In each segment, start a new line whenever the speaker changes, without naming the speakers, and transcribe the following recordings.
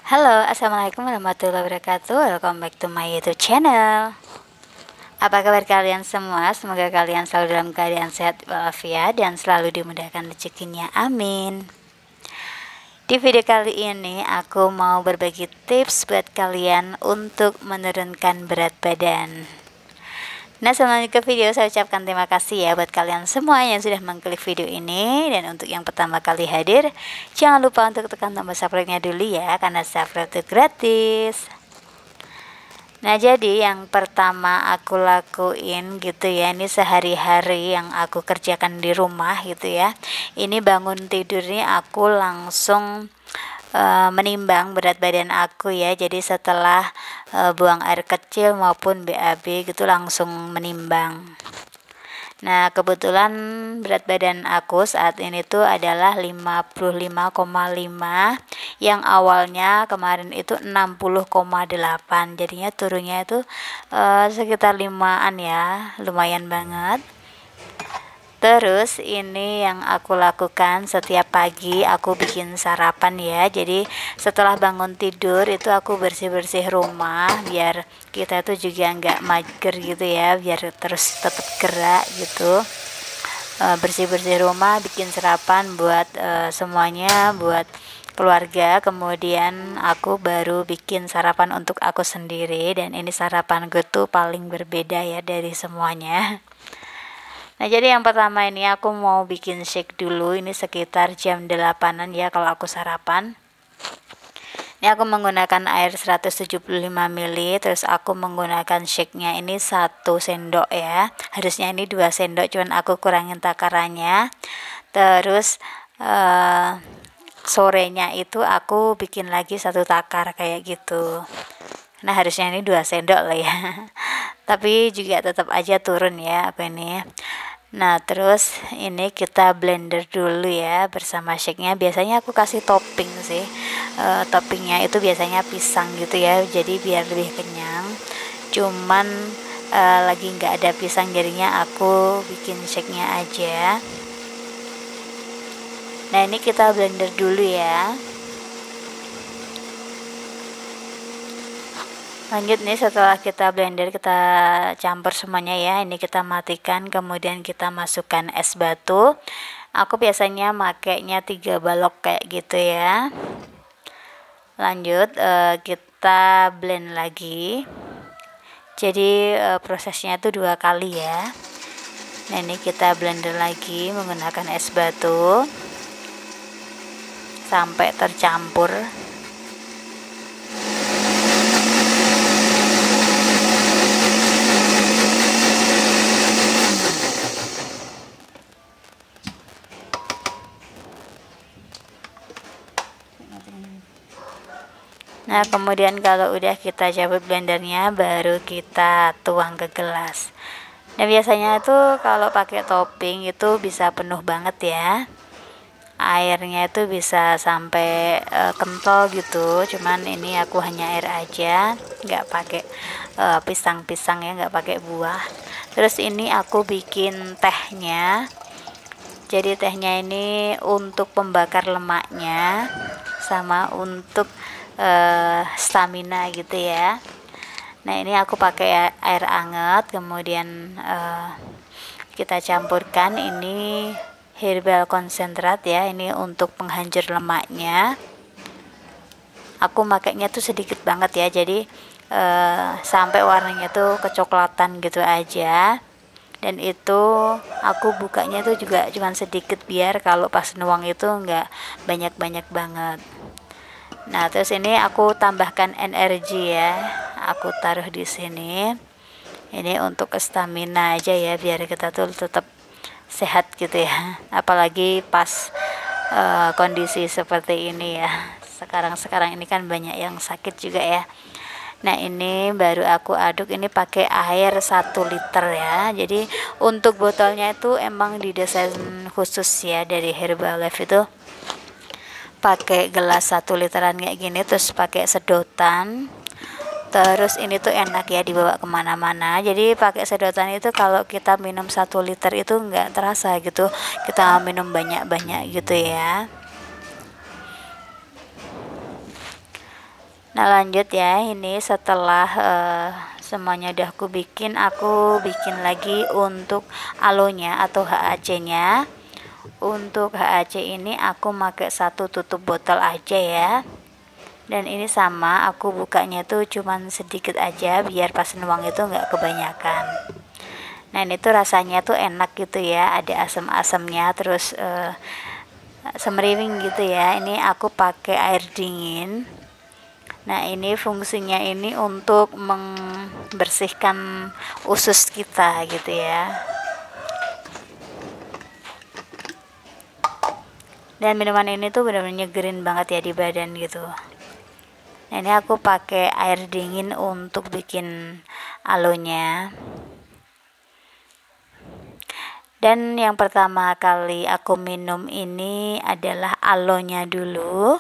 Halo, assalamualaikum warahmatullahi wabarakatuh. Welcome back to my YouTube channel. Apa kabar kalian semua? Semoga kalian selalu dalam keadaan sehat walafiat dan selalu dimudahkan rezekinya. Amin. Di video kali ini aku mau berbagi tips buat kalian untuk menurunkan berat badan. Nah, sebelum ke video, saya ucapkan terima kasih ya buat kalian semua yang sudah mengklik video ini. Dan untuk yang pertama kali hadir, jangan lupa untuk tekan tombol subscribe-nya dulu ya, karena subscribe itu gratis. Nah, jadi yang pertama aku lakuin gitu ya, ini sehari-hari yang aku kerjakan di rumah gitu ya. Ini bangun tidur nih aku langsung menimbang berat badan aku ya. Jadi setelah buang air kecil maupun BAB gitu langsung menimbang. Nah, kebetulan berat badan aku saat ini tuh adalah 55,5, yang awalnya kemarin itu 60,8. Jadinya turunnya itu sekitar 5-an ya, lumayan banget. Terus ini yang aku lakukan setiap pagi, aku bikin sarapan ya. Jadi setelah bangun tidur itu aku bersih-bersih rumah biar kita tuh juga nggak mager gitu ya, biar terus tetap gerak gitu. Bersih-bersih rumah, bikin sarapan buat semuanya, buat keluarga. Kemudian aku baru bikin sarapan untuk aku sendiri, dan ini sarapan gue tuh paling berbeda ya dari semuanya. Nah, jadi yang pertama ini aku mau bikin shake dulu. Ini sekitar jam 8-an ya kalau aku sarapan. Ini aku menggunakan air 175 ml. Terus aku menggunakan shake-nya ini 1 sendok ya. Harusnya ini 2 sendok, cuman aku kurangin takarannya. Terus sorenya itu aku bikin lagi 1 takar kayak gitu. Nah, harusnya ini 2 sendok lah ya. Tapi juga tetap aja turun ya aku ini. Nah, terus ini kita blender dulu ya bersama shake-nya. Biasanya aku kasih topping sih. Toppingnya itu biasanya pisang gitu ya, jadi biar lebih kenyang. Cuman lagi nggak ada pisang, jadinya aku bikin shake-nya aja. Nah, ini kita blender dulu ya. Lanjut nih, setelah kita blender, kita campur semuanya ya. Ini kita matikan, kemudian kita masukkan es batu. Aku biasanya makainya 3 balok kayak gitu ya. Lanjut kita blend lagi. Jadi prosesnya itu 2 kali ya. Nah, ini kita blender lagi menggunakan es batu sampai tercampur. Nah, kemudian kalau udah kita cabut blendernya, baru kita tuang ke gelas. Nah, biasanya tuh kalau pakai topping itu bisa penuh banget ya. Airnya itu bisa sampai kental gitu. Cuman ini aku hanya air aja, nggak pakai pisang-pisang ya, nggak pakai buah. Terus ini aku bikin tehnya. Jadi tehnya ini untuk pembakar lemaknya sama untuk stamina gitu ya. Nah, ini aku pakai air hangat, kemudian kita campurkan ini herbal konsentrat ya, ini untuk penghancur lemaknya. Aku makainya tuh sedikit banget ya, jadi sampai warnanya tuh kecoklatan gitu aja. Dan itu aku bukanya tuh juga cuman sedikit biar kalau pas nuang itu nggak banyak-banyak banget. Nah, terus ini aku tambahkan energi ya. Aku taruh di sini. Ini untuk stamina aja ya, biar kita tuh tetap sehat gitu ya. Apalagi pas kondisi seperti ini ya. Sekarang ini kan banyak yang sakit juga ya. Nah, ini baru aku aduk, ini pakai air 1 liter ya. Jadi untuk botolnya itu emang didesain khusus ya dari Herbalife itu. Pakai gelas 1 literan kayak gini, terus pakai sedotan. Terus ini tuh enak ya dibawa kemana-mana. Jadi pakai sedotan itu kalau kita minum 1 liter itu nggak terasa gitu, kita minum banyak-banyak gitu ya. Nah lanjut ya, ini setelah semuanya udah aku bikin lagi untuk alonya atau HAC nya. Untuk HAC ini aku pakai satu tutup botol aja ya, dan ini sama aku bukanya tuh cuman sedikit aja biar pas nuang itu nggak kebanyakan. Nah ini tuh rasanya tuh enak gitu ya, ada asam-asamnya, terus semeriwing gitu ya. Ini aku pakai air dingin. Nah ini fungsinya ini untuk membersihkan usus kita gitu ya. Dan minuman ini tuh benar-benar nyegerin banget ya di badan gitu. Nah ini aku pakai air dingin untuk bikin alonya. Dan yang pertama kali aku minum ini adalah alonya dulu.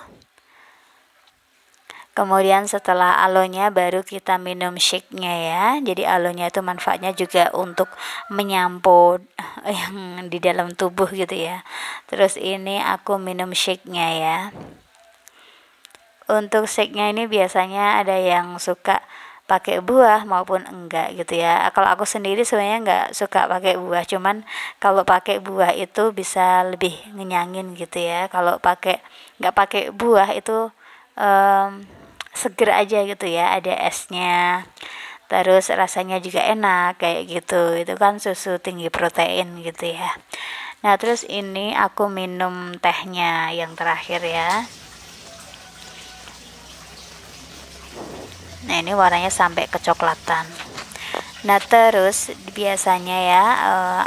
Kemudian setelah alonya baru kita minum shake-nya ya. Jadi alonya itu manfaatnya juga untuk menyampo yang di dalam tubuh gitu ya. Terus ini aku minum shake-nya ya. Untuk shake-nya ini biasanya ada yang suka pakai buah maupun enggak gitu ya. Kalau aku sendiri sebenarnya enggak suka pakai buah, cuman kalau pakai buah itu bisa lebih ngenyangin gitu ya. Kalau enggak pakai buah itu seger aja gitu ya, ada esnya, terus rasanya juga enak kayak gitu. Itu kan susu tinggi protein gitu ya. Nah terus ini aku minum tehnya yang terakhir ya. Nah ini warnanya sampai kecoklatan. Nah terus biasanya ya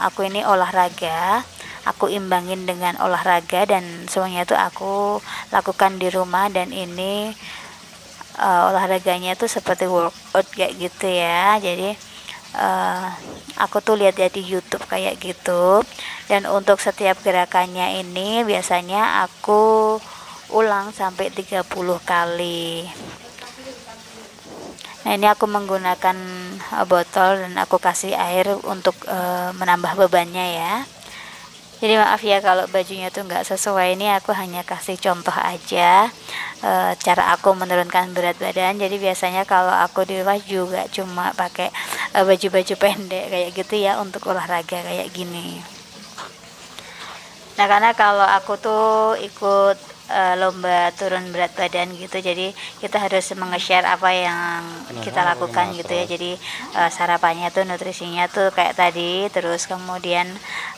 aku ini olahraga, aku imbangin dengan olahraga, dan semuanya itu aku lakukan di rumah. Dan ini olahraganya tuh seperti workout kayak gitu ya. Jadi aku tuh lihat ya di YouTube kayak gitu. Dan untuk setiap gerakannya ini biasanya aku ulang sampai 30 kali. Nah ini aku menggunakan botol dan aku kasih air untuk menambah bebannya ya. Jadi maaf ya kalau bajunya tuh nggak sesuai, ini aku hanya kasih contoh aja cara aku menurunkan berat badan. Jadi biasanya kalau aku di rumah juga cuma pakai baju-baju pendek kayak gitu ya untuk olahraga kayak gini. Nah karena kalau aku tuh ikut lomba turun berat badan gitu, jadi kita harus menge-share apa yang kita lakukan gitu ya. Jadi sarapannya tuh nutrisinya tuh kayak tadi, terus kemudian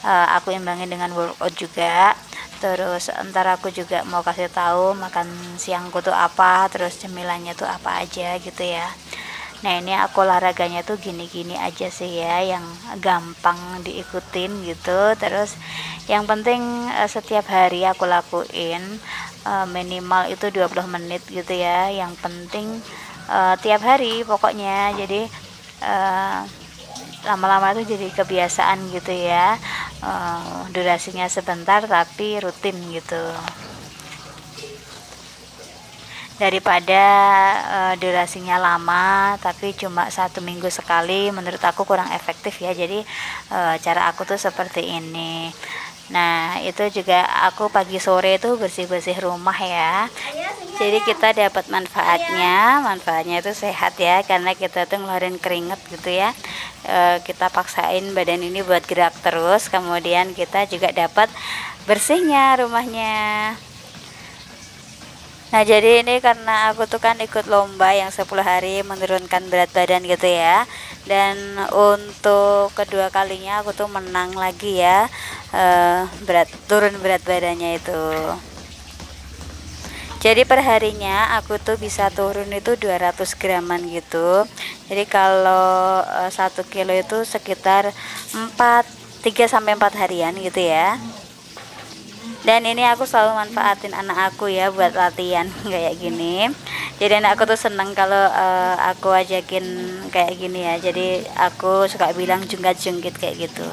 aku imbangin dengan workout juga. Terus ntar aku juga mau kasih tahu makan siangku tuh apa, terus cemilannya tuh apa aja gitu ya. Nah ini aku olahraganya tuh gini-gini aja sih ya, yang gampang diikutin gitu. Terus yang penting setiap hari aku lakuin minimal itu 20 menit gitu ya. Yang penting tiap hari pokoknya. Jadi lama-lama itu jadi kebiasaan gitu ya. Durasinya sebentar tapi rutin gitu, daripada durasinya lama tapi cuma 1 minggu sekali. Menurut aku kurang efektif ya. Jadi cara aku tuh seperti ini. Nah itu juga aku pagi sore itu bersih-bersih rumah ya. Jadi kita dapat manfaatnya itu sehat ya, karena kita tuh ngeluarin keringet gitu ya. Kita paksain badan ini buat gerak terus, kemudian kita juga dapat bersihnya rumahnya. Nah jadi ini karena aku tuh kan ikut lomba yang 10 hari menurunkan berat badan gitu ya. Dan untuk kedua kalinya aku tuh menang lagi ya, turun berat badannya itu. Jadi perharinya aku tuh bisa turun itu 200 graman gitu. Jadi kalau 1 kilo itu sekitar 3-4 harian gitu ya. Dan ini aku selalu manfaatin anak aku ya buat latihan kayak gini. Jadi anak aku tuh seneng kalau aku ajakin kayak gini ya. Jadi aku suka bilang jungkat-jungkit kayak gitu.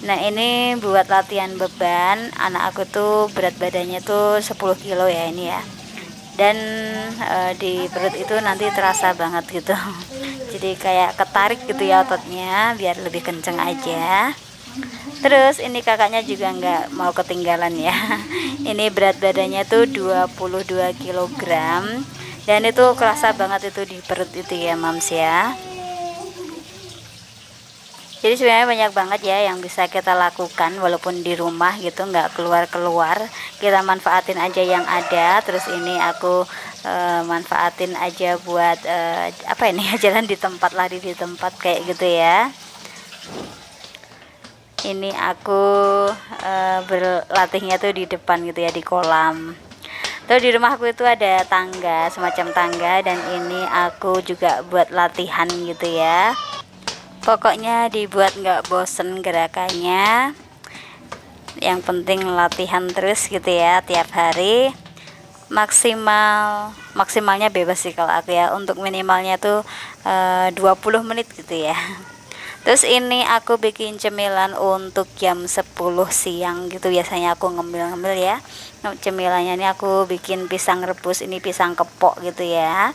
Nah ini buat latihan beban. Anak aku tuh berat badannya tuh 10 kilo ya ini ya. Dan di perut itu nanti terasa banget gitu. Jadi kayak ketarik gitu ya ototnya, biar lebih kenceng aja. Terus ini kakaknya juga nggak mau ketinggalan ya. Ini berat badannya tuh 22 kg. Dan itu kerasa banget itu di perut itu ya mams ya. Jadi sebenarnya banyak banget ya yang bisa kita lakukan walaupun di rumah gitu, nggak keluar-keluar, kita manfaatin aja yang ada. Terus ini aku manfaatin aja buat apa ini jalan di tempat, lari di tempat kayak gitu ya. Ini aku berlatihnya tuh di depan gitu ya, di kolam. Tuh di rumahku itu ada tangga, semacam tangga, dan ini aku juga buat latihan gitu ya. Pokoknya dibuat nggak bosen gerakannya, yang penting latihan terus gitu ya tiap hari. Maksimalnya bebas sih kalau aku ya, untuk minimalnya tuh 20 menit gitu ya. Terus ini aku bikin cemilan untuk jam 10 siang gitu, biasanya aku ngemil-ngemil ya. Cemilannya ini aku bikin pisang rebus, ini pisang kepok gitu ya.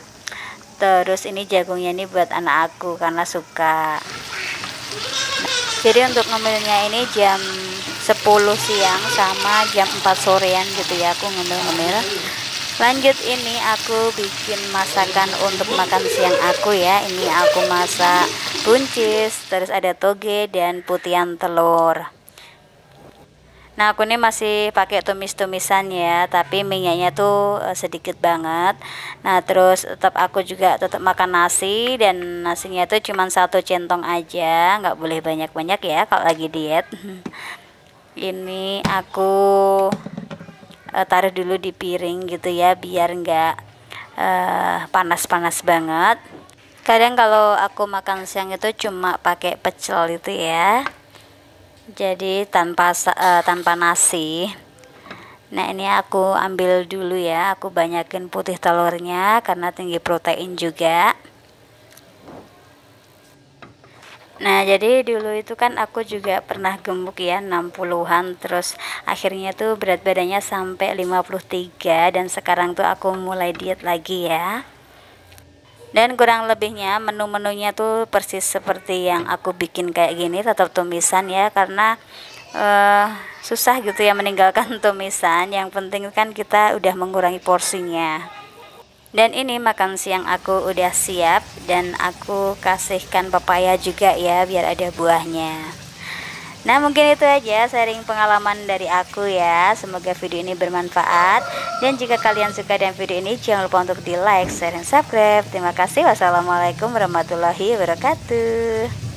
Terus ini jagungnya ini buat anak aku karena suka. Jadi untuk ngemilnya ini jam 10 siang sama jam 4 sorean gitu ya, aku ngemil-ngemil. Lanjut ini aku bikin masakan untuk makan siang aku ya. Ini aku masak buncis, terus ada toge dan putihan telur. Nah aku ini masih pakai tumis-tumisan ya, tapi minyaknya tuh sedikit banget. Nah terus aku juga tetap makan nasi, dan nasinya tuh cuma 1 centong aja, nggak boleh banyak-banyak ya kalau lagi diet. Ini aku taruh dulu di piring gitu ya, biar nggak panas-panas banget. Kadang kalau aku makan siang itu cuma pakai pecel itu ya, jadi tanpa nasi. Nah ini aku ambil dulu ya, aku banyakin putih telurnya karena tinggi protein juga. Nah jadi dulu itu kan aku juga pernah gemuk ya, 60-an, terus akhirnya tuh berat badannya sampai 53, dan sekarang tuh aku mulai diet lagi ya. Dan kurang lebihnya menu-menunya tuh persis seperti yang aku bikin kayak gini, tetap tumisan ya, karena susah gitu ya meninggalkan tumisan. Yang penting kan kita udah mengurangi porsinya. Dan ini makan siang aku udah siap, dan aku kasihkan pepaya juga ya biar ada buahnya. Nah mungkin itu aja sharing pengalaman dari aku ya, semoga video ini bermanfaat. Dan jika kalian suka dengan video ini, jangan lupa untuk di like, share, dan subscribe. Terima kasih. Wassalamualaikum warahmatullahi wabarakatuh.